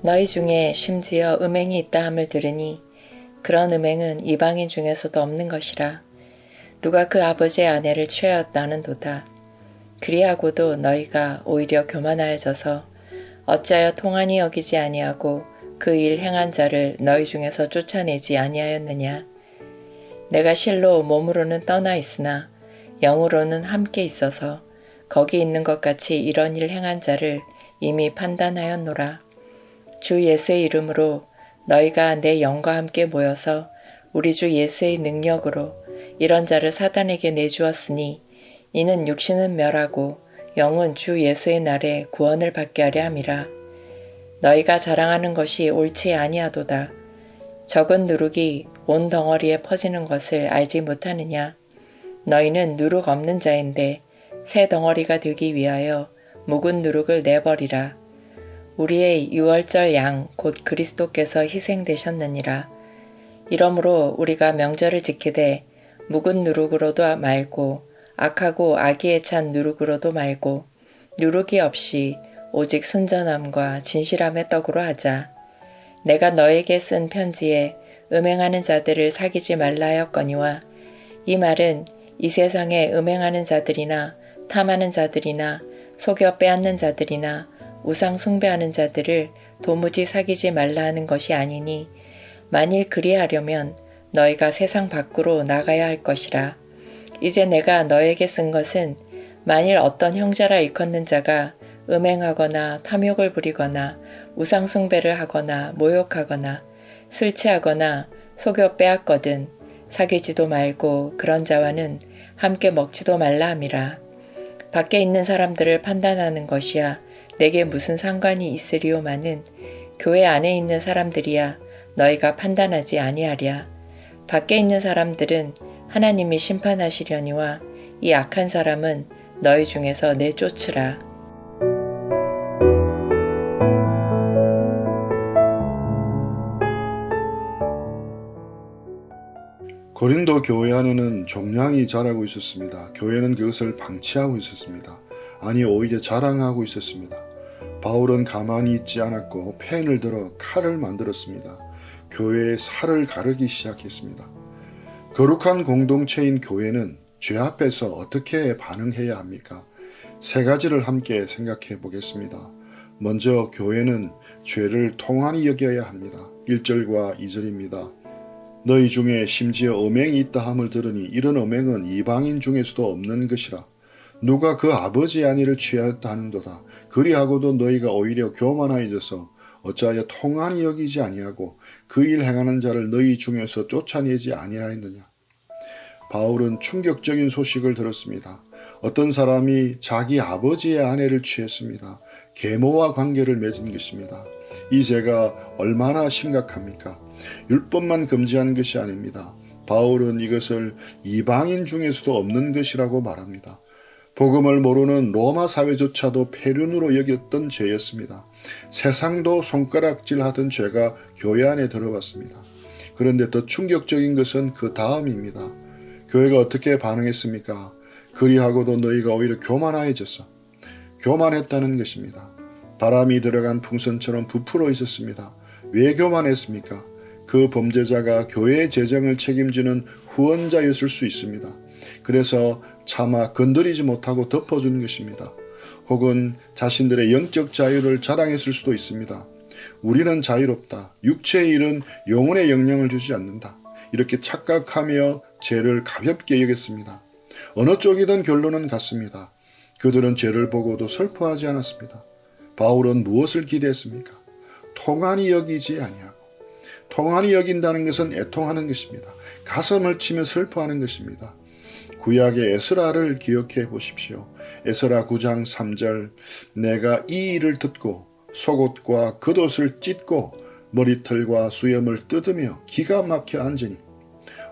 너희 중에 심지어 음행이 있다 함을 들으니 그런 음행은 이방인 중에서도 없는 것이라. 누가 그 아버지의 아내를 취하였다는도다. 그리하고도 너희가 오히려 교만하여져서 어찌하여 통한이 여기지 아니하고 그 일 행한 자를 너희 중에서 쫓아내지 아니하였느냐. 내가 실로 몸으로는 떠나 있으나 영으로는 함께 있어서 거기 있는 것 같이 이런 일 행한 자를 이미 판단하였노라. 주 예수의 이름으로 너희가 내 영과 함께 모여서 우리 주 예수의 능력으로 이런 자를 사단에게 내주었으니 이는 육신은 멸하고 영은 주 예수의 날에 구원을 받게 하려 함이라. 너희가 자랑하는 것이 옳지 아니하도다. 적은 누룩이 온 덩어리에 퍼지는 것을 알지 못하느냐. 너희는 누룩 없는 자인데 새 덩어리가 되기 위하여 묵은 누룩을 내버리라. 우리의 유월절 양 곧 그리스도께서 희생되셨느니라. 이러므로 우리가 명절을 지키되 묵은 누룩으로도 말고 악하고 악의에 찬 누룩으로도 말고 누룩이 없이 오직 순전함과 진실함의 떡으로 하자. 내가 너에게 쓴 편지에 음행하는 자들을 사귀지 말라 하였거니와 이 말은 이 세상에 음행하는 자들이나 탐하는 자들이나 속여 빼앗는 자들이나 우상 숭배하는 자들을 도무지 사귀지 말라 하는 것이 아니니 만일 그리하려면 너희가 세상 밖으로 나가야 할 것이라. 이제 내가 너에게 쓴 것은 만일 어떤 형제라 일컫는 자가 음행하거나 탐욕을 부리거나 우상 숭배를 하거나 모욕하거나 술 취하거나 속여 빼앗거든 사귀지도 말고 그런 자와는 함께 먹지도 말라 함이라. 밖에 있는 사람들을 판단하는 것이야 내게 무슨 상관이 있으리오마는 교회 안에 있는 사람들이야 너희가 판단하지 아니하랴. 밖에 있는 사람들은 하나님이 심판하시려니와 이 악한 사람은 너희 중에서 내쫓으라. 고린도 교회 안에는 종량이 자라고 있었습니다. 교회는 그것을 방치하고 있었습니다. 아니 오히려 자랑하고 있었습니다. 바울은 가만히 있지 않았고 펜을 들어 칼을 만들었습니다. 교회의 살을 가르기 시작했습니다. 거룩한 공동체인 교회는 죄 앞에서 어떻게 반응해야 합니까? 세 가지를 함께 생각해 보겠습니다. 먼저 교회는 죄를 통한히 여겨야 합니다. 1절과 2절입니다. 너희 중에 심지어 음행이 있다 함을 들으니 이런 음행은 이방인 중에서도 없는 것이라. 누가 그 아버지의 아내를 취하였다 하는도다. 그리하고도 너희가 오히려 교만하여져서 어찌하여 통한히 여기지 아니하고 그 일 행하는 자를 너희 중에서 쫓아내지 아니하였느냐. 바울은 충격적인 소식을 들었습니다. 어떤 사람이 자기 아버지의 아내를 취했습니다. 계모와 관계를 맺은 것입니다. 이 죄가 얼마나 심각합니까? 율법만 금지한 것이 아닙니다. 바울은 이것을 이방인 중에서도 없는 것이라고 말합니다. 복음을 모르는 로마 사회조차도 폐륜으로 여겼던 죄였습니다. 세상도 손가락질하던 죄가 교회 안에 들어왔습니다. 그런데 더 충격적인 것은 그 다음입니다. 교회가 어떻게 반응했습니까? 그리하고도 너희가 오히려 교만하여졌어. 교만했다는 것입니다. 바람이 들어간 풍선처럼 부풀어 있었습니다. 왜 교만했습니까? 그 범죄자가 교회의 재정을 책임지는 후원자였을 수 있습니다. 그래서 차마 건드리지 못하고 덮어주는 것입니다. 혹은 자신들의 영적 자유를 자랑했을 수도 있습니다. 우리는 자유롭다. 육체의 일은 영혼의 영향을 주지 않는다. 이렇게 착각하며 죄를 가볍게 여겼습니다. 어느 쪽이든 결론은 같습니다. 그들은 죄를 보고도 슬퍼하지 않았습니다. 바울은 무엇을 기대했습니까? 통한히 여기지 아니하고. 통한히 여긴다는 것은 애통하는 것입니다. 가슴을 치며 슬퍼하는 것입니다. 구약의 에스라를 기억해 보십시오. 에스라 9장 3절 내가 이 일을 듣고 속옷과 겉옷을 찢고 머리털과 수염을 뜯으며 기가 막혀 앉으니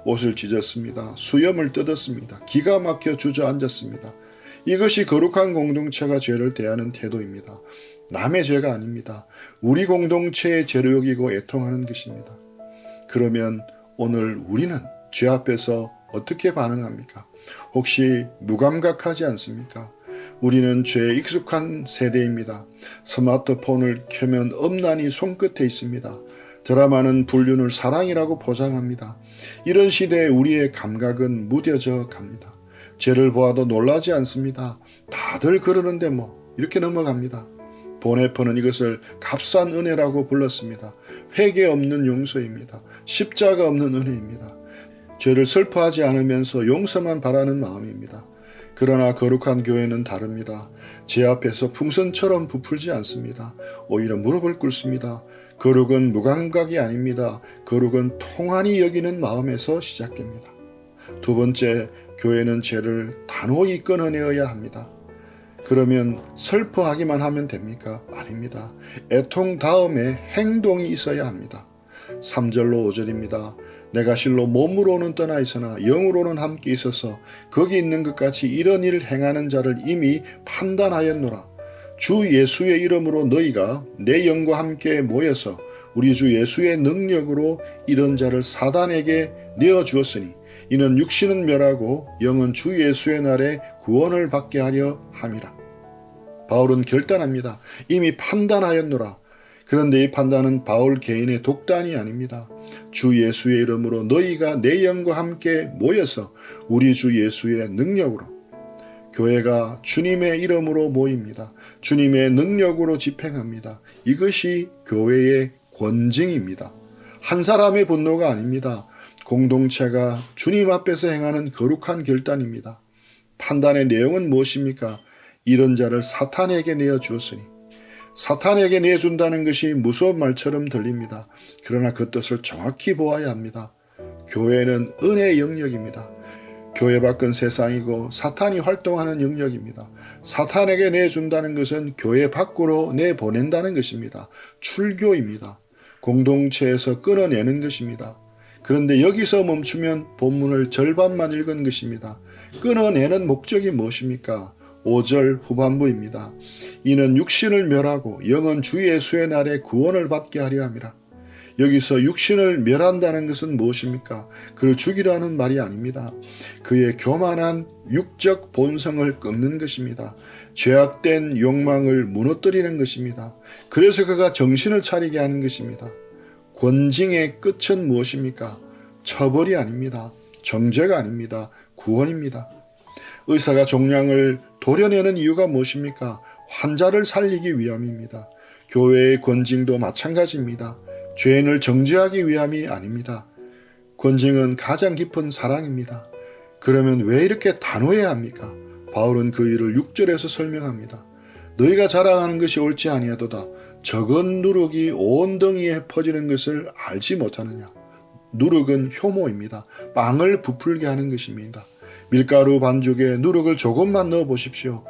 옷을 찢었습니다. 수염을 뜯었습니다. 기가 막혀 주저앉았습니다. 이것이 거룩한 공동체가 죄를 대하는 태도입니다. 남의 죄가 아닙니다. 우리 공동체의 죄로 여기고 애통하는 것입니다. 그러면 오늘 우리는 죄 앞에서 어떻게 반응합니까? 혹시 무감각하지 않습니까? 우리는 죄에 익숙한 세대입니다. 스마트폰을 켜면 엄란이 손끝에 있습니다. 드라마는 불륜을 사랑이라고 포장합니다. 이런 시대에 우리의 감각은 무뎌져 갑니다. 죄를 보아도 놀라지 않습니다. 다들 그러는데 뭐 이렇게 넘어갑니다. 보네퍼는 이것을 값싼 은혜라고 불렀습니다. 회개 없는 용서입니다. 십자가 없는 은혜입니다. 죄를 슬퍼하지 않으면서 용서만 바라는 마음입니다. 그러나 거룩한 교회는 다릅니다. 제 앞에서 풍선처럼 부풀지 않습니다. 오히려 무릎을 꿇습니다. 거룩은 무감각이 아닙니다. 거룩은 통한히 여기는 마음에서 시작됩니다. 두 번째, 교회는 죄를 단호히 끊어내어야 합니다. 그러면 슬퍼하기만 하면 됩니까? 아닙니다. 애통 다음에 행동이 있어야 합니다. 3절로 5절입니다. 내가 실로 몸으로는 떠나 있으나 영으로는 함께 있어서 거기 있는 것 같이 이런 일을 행하는 자를 이미 판단하였노라. 주 예수의 이름으로 너희가 내 영과 함께 모여서 우리 주 예수의 능력으로 이런 자를 사단에게 내어주었으니 이는 육신은 멸하고 영은 주 예수의 날에 구원을 받게 하려 함이라. 바울은 결단합니다. 이미 판단하였노라. 그런데 이 판단은 바울 개인의 독단이 아닙니다. 주 예수의 이름으로 너희가 내 영과 함께 모여서 우리 주 예수의 능력으로, 교회가 주님의 이름으로 모입니다. 주님의 능력으로 집행합니다. 이것이 교회의 권징입니다. 한 사람의 분노가 아닙니다. 공동체가 주님 앞에서 행하는 거룩한 결단입니다. 판단의 내용은 무엇입니까? 이런 자를 사탄에게 내어주었으니, 사탄에게 내준다는 것이 무서운 말처럼 들립니다. 그러나 그 뜻을 정확히 보아야 합니다. 교회는 은혜의 영역입니다. 교회 밖은 세상이고 사탄이 활동하는 영역입니다. 사탄에게 내준다는 것은 교회 밖으로 내보낸다는 것입니다. 출교입니다. 공동체에서 끊어내는 것입니다. 그런데 여기서 멈추면 본문을 절반만 읽은 것입니다. 끊어내는 목적이 무엇입니까? 5절 후반부입니다. 이는 육신을 멸하고 영은 주 예수의 날에 구원을 받게 하려 함이라. 여기서 육신을 멸한다는 것은 무엇입니까? 그를 죽이라는 말이 아닙니다. 그의 교만한 육적 본성을 꺾는 것입니다. 죄악된 욕망을 무너뜨리는 것입니다. 그래서 그가 정신을 차리게 하는 것입니다. 권징의 끝은 무엇입니까? 처벌이 아닙니다. 정죄가 아닙니다. 구원입니다. 의사가 종양을 도려내는 이유가 무엇입니까? 환자를 살리기 위함입니다. 교회의 권징도 마찬가지입니다. 죄인을 정죄하기 위함이 아닙니다. 권징은 가장 깊은 사랑입니다. 그러면 왜 이렇게 단호해야 합니까? 바울은 그 일을 6절에서 설명합니다. 너희가 자랑하는 것이 옳지 아니하도다. 적은 누룩이 온 덩이에 퍼지는 것을 알지 못하느냐. 누룩은 효모입니다. 빵을 부풀게 하는 것입니다. 밀가루 반죽에 누룩을 조금만 넣어 보십시오.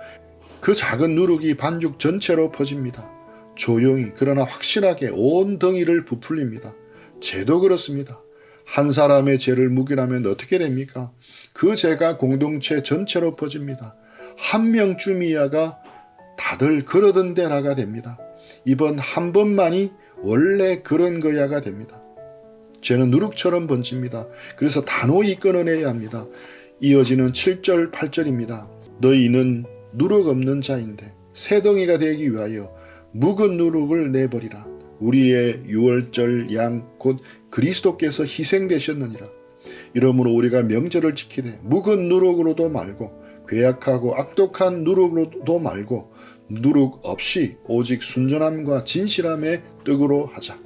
그 작은 누룩이 반죽 전체로 퍼집니다. 조용히 그러나 확실하게 온 덩이를 부풀립니다. 죄도 그렇습니다. 한 사람의 죄를 묵인하면 어떻게 됩니까? 그 죄가 공동체 전체로 퍼집니다. 한 명쯤이야가 다들 그러던 데라가 됩니다. 이번 한 번만이 원래 그런 거야가 됩니다. 죄는 누룩처럼 번집니다. 그래서 단호히 끊어내야 합니다. 이어지는 7절 8절입니다. 너희는 누룩 없는 자인데 새덩이가 되기 위하여 묵은 누룩을 내버리라. 우리의 유월절 양 곧 그리스도께서 희생되셨느니라. 이러므로 우리가 명절을 지키되 묵은 누룩으로도 말고 괴악하고 악독한 누룩으로도 말고 누룩 없이 오직 순전함과 진실함의 떡으로 하자.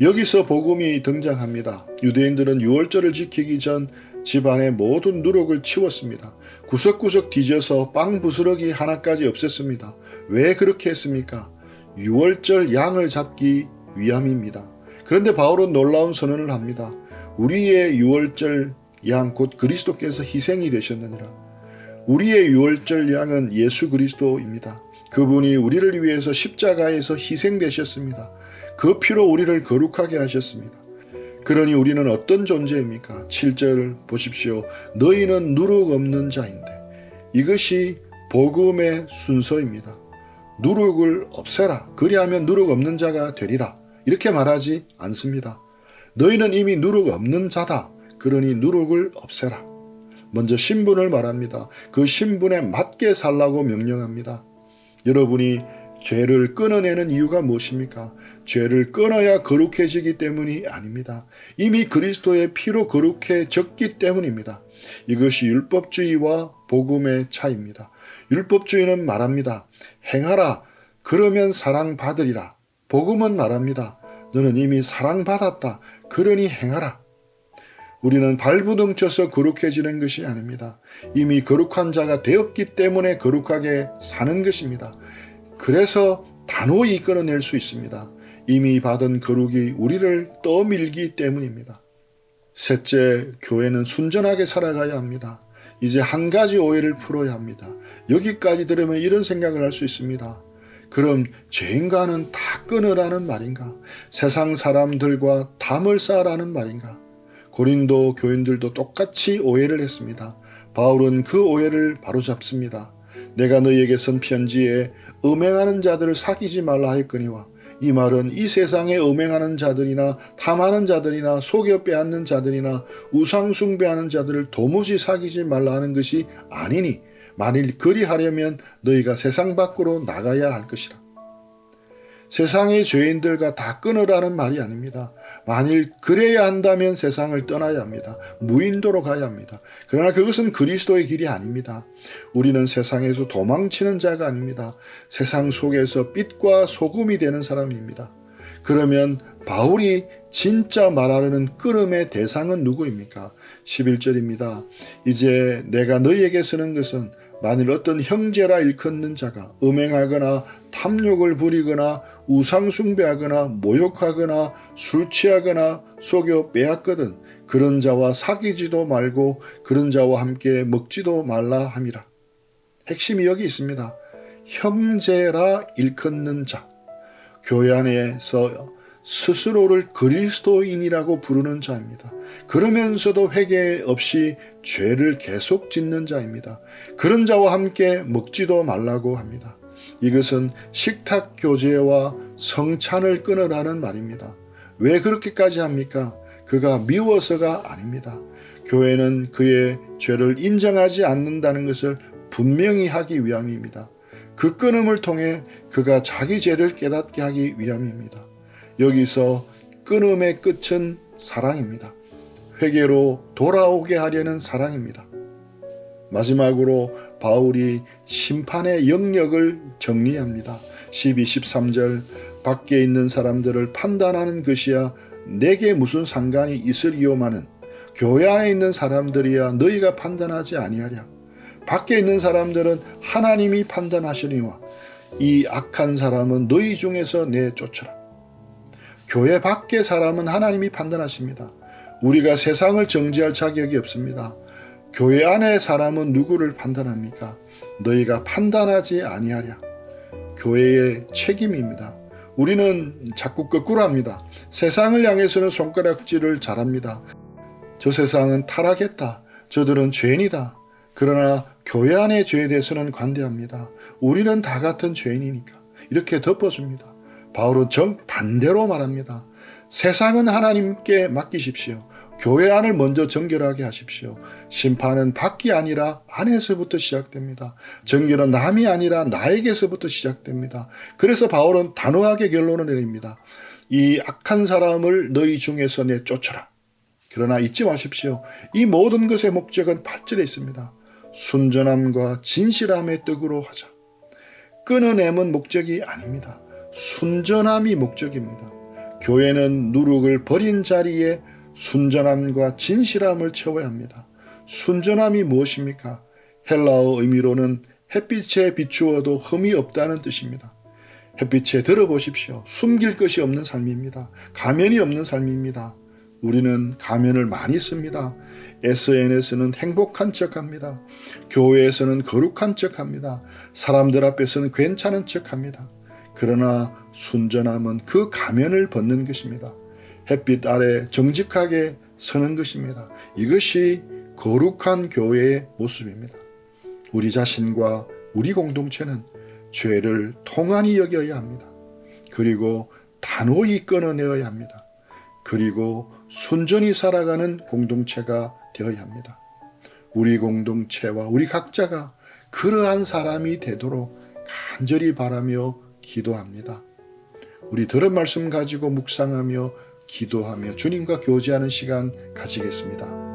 여기서 복음이 등장합니다. 유대인들은 유월절을 지키기 전 집안의 모든 누룩을 치웠습니다. 구석구석 뒤져서 빵 부스러기 하나까지 없앴습니다. 왜 그렇게 했습니까? 유월절 양을 잡기 위함입니다. 그런데 바울은 놀라운 선언을 합니다. 우리의 유월절 양 곧 그리스도께서 희생이 되셨느니라. 우리의 유월절 양은 예수 그리스도입니다. 그분이 우리를 위해서 십자가에서 희생되셨습니다. 그 피로 우리를 거룩하게 하셨습니다. 그러니 우리는 어떤 존재입니까? 7절을 보십시오. 너희는 누룩 없는 자인데. 이것이 복음의 순서입니다. 누룩을 없애라. 그리하면 누룩 없는 자가 되리라. 이렇게 말하지 않습니다. 너희는 이미 누룩 없는 자다. 그러니 누룩을 없애라. 먼저 신분을 말합니다. 그 신분에 맞게 살라고 명령합니다. 여러분이 죄를 끊어내는 이유가 무엇입니까? 죄를 끊어야 거룩해지기 때문이 아닙니다. 이미 그리스도의 피로 거룩해졌기 때문입니다. 이것이 율법주의와 복음의 차이입니다. 율법주의는 말합니다. 행하라. 그러면 사랑받으리라. 복음은 말합니다. 너는 이미 사랑받았다. 그러니 행하라. 우리는 발부둥 쳐서 거룩해지는 것이 아닙니다. 이미 거룩한 자가 되었기 때문에 거룩하게 사는 것입니다. 그래서 단호히 끌어낼 수 있습니다. 이미 받은 거룩이 우리를 떠밀기 때문입니다. 셋째, 교회는 순전하게 살아가야 합니다. 이제 한 가지 오해를 풀어야 합니다. 여기까지 들으면 이런 생각을 할 수 있습니다. 그럼 죄인과는 다 끊으라는 말인가? 세상 사람들과 담을 쌓으라는 말인가? 고린도 교인들도 똑같이 오해를 했습니다. 바울은 그 오해를 바로잡습니다. 내가 너희에게 쓴 편지에 음행하는 자들을 사귀지 말라 하였거니와, 이 말은 이 세상에 음행하는 자들이나 탐하는 자들이나 속여 빼앗는 자들이나 우상 숭배하는 자들을 도무지 사귀지 말라 하는 것이 아니니, 만일 그리하려면 너희가 세상 밖으로 나가야 할 것이라. 세상의 죄인들과 다 끊으라는 말이 아닙니다. 만일 그래야 한다면 세상을 떠나야 합니다. 무인도로 가야 합니다. 그러나 그것은 그리스도의 길이 아닙니다. 우리는 세상에서 도망치는 자가 아닙니다. 세상 속에서 빛과 소금이 되는 사람입니다. 그러면 바울이 진짜 말하려는 끊음의 대상은 누구입니까? 11절입니다. 이제 내가 너희에게 쓰는 것은 만일 어떤 형제라 일컫는 자가 음행하거나 탐욕을 부리거나 우상 숭배하거나 모욕하거나 술 취하거나 속여 빼앗거든 그런 자와 사귀지도 말고 그런 자와 함께 먹지도 말라 함이라. 핵심이 여기 있습니다. 형제라 일컫는 자. 교회 안에서 스스로를 그리스도인이라고 부르는 자입니다. 그러면서도 회개 없이 죄를 계속 짓는 자입니다. 그런 자와 함께 먹지도 말라고 합니다. 이것은 식탁 교제와 성찬을 끊으라는 말입니다. 왜 그렇게까지 합니까? 그가 미워서가 아닙니다. 교회는 그의 죄를 인정하지 않는다는 것을 분명히 하기 위함입니다. 그 끊음을 통해 그가 자기 죄를 깨닫게 하기 위함입니다. 여기서 끊음의 끝은 사랑입니다. 회개로 돌아오게 하려는 사랑입니다. 마지막으로 바울이 심판의 영역을 정리합니다. 12, 13절 밖에 있는 사람들을 판단하는 것이야 내게 무슨 상관이 있으리요마는 교회 안에 있는 사람들이야 너희가 판단하지 아니하랴. 밖에 있는 사람들은 하나님이 판단하시니와 이 악한 사람은 너희 중에서 내쫓으라. 교회 밖의 사람은 하나님이 판단하십니다. 우리가 세상을 정죄할 자격이 없습니다. 교회 안의 사람은 누구를 판단합니까? 너희가 판단하지 아니하랴. 교회의 책임입니다. 우리는 자꾸 거꾸로 합니다. 세상을 향해서는 손가락질을 잘합니다. 저 세상은 타락했다. 저들은 죄인이다. 그러나 교회 안의 죄에 대해서는 관대합니다. 우리는 다 같은 죄인이니까. 이렇게 덮어줍니다. 바울은 정반대로 말합니다. 세상은 하나님께 맡기십시오. 교회 안을 먼저 정결하게 하십시오. 심판은 밖이 아니라 안에서부터 시작됩니다. 정결은 남이 아니라 나에게서부터 시작됩니다. 그래서 바울은 단호하게 결론을 내립니다. 이 악한 사람을 너희 중에서 내쫓아라. 그러나 잊지 마십시오. 이 모든 것의 목적은 8절에 있습니다. 순전함과 진실함의 떡으로 하자. 끊어내면 목적이 아닙니다. 순전함이 목적입니다. 교회는 누룩을 버린 자리에 순전함과 진실함을 채워야 합니다. 순전함이 무엇입니까? 헬라어 의미로는 햇빛에 비추어도 흠이 없다는 뜻입니다. 햇빛에 들어보십시오. 숨길 것이 없는 삶입니다. 가면이 없는 삶입니다. 우리는 가면을 많이 씁니다. SNS는 행복한 척합니다. 교회에서는 거룩한 척합니다. 사람들 앞에서는 괜찮은 척합니다. 그러나 순전함은 그 가면을 벗는 것입니다. 햇빛 아래 정직하게 서는 것입니다. 이것이 거룩한 교회의 모습입니다. 우리 자신과 우리 공동체는 죄를 통한히 여겨야 합니다. 그리고 단호히 끊어내어야 합니다. 그리고 순전히 살아가는 공동체가 되어야 합니다. 우리 공동체와 우리 각자가 그러한 사람이 되도록 간절히 바라며 기도합니다. 우리 들은 말씀 가지고 묵상하며 기도하며 주님과 교제하는 시간 가지겠습니다.